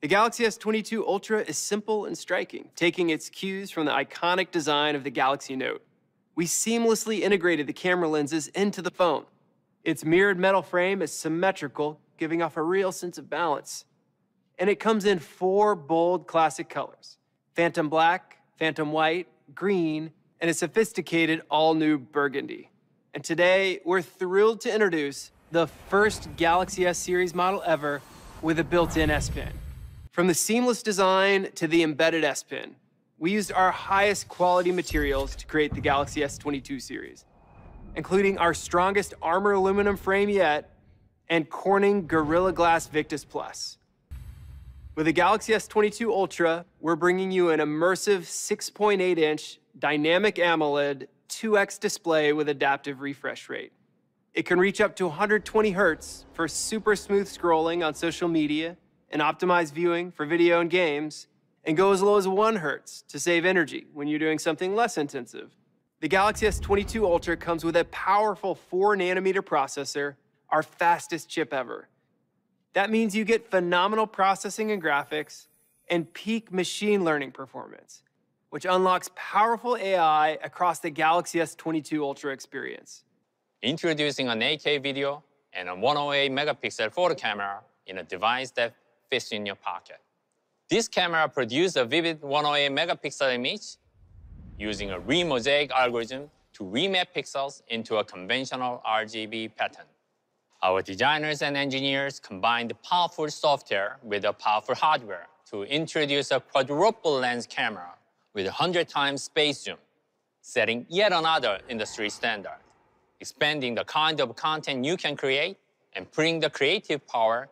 The Galaxy S22 Ultra is simple and striking, taking its cues from the iconic design of the Galaxy Note. We seamlessly integrated the camera lenses into the phone. Its mirrored metal frame is symmetrical, giving off a real sense of balance. And it comes in 4 bold classic colors: Phantom Black, Phantom White, Green, and a sophisticated all-new burgundy. And today, we're thrilled to introduce the first Galaxy S series model ever with a built-in S Pen. From the seamless design to the embedded S Pen, we used our highest quality materials to create the Galaxy S22 series, including our strongest armor aluminum frame yet and Corning Gorilla Glass Victus Plus. With the Galaxy S22 Ultra, we're bringing you an immersive 6.8-inch dynamic AMOLED 2x display with adaptive refresh rate. It can reach up to 120 Hz for super smooth scrolling on social media and optimized viewing for video and games, and go as low as 1 Hz to save energy when you're doing something less intensive. The Galaxy S22 Ultra comes with a powerful 4nm processor, our fastest chip ever. That means you get phenomenal processing and graphics and peak machine learning performance, which unlocks powerful AI across the Galaxy S22 Ultra experience. Introducing an 8K video and a 108-megapixel photo camera in a device that fits in your pocket. This camera produces a vivid 108-megapixel image using a remosaic algorithm to remap pixels into a conventional RGB pattern. Our designers and engineers combined powerful software with a powerful hardware to introduce a quadruple lens camera with 100 times space zoom, setting yet another industry standard, expanding the kind of content you can create and putting the creative power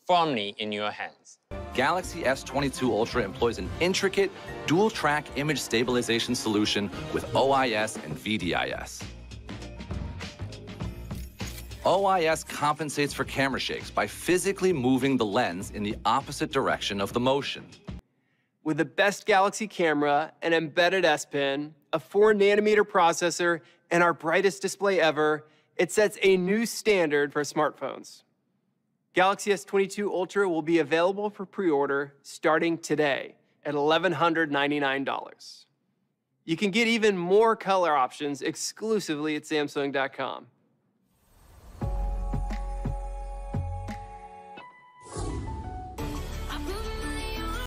firmly in your hands. Galaxy S22 Ultra employs an intricate dual-track image stabilization solution with OIS and VDIS. OIS compensates for camera shakes by physically moving the lens in the opposite direction of the motion. With the best Galaxy camera, an embedded S Pen, a 4nm processor, and our brightest display ever, it sets a new standard for smartphones. Galaxy S22 Ultra will be available for pre-order starting today at $1,199. You can get even more color options exclusively at Samsung.com.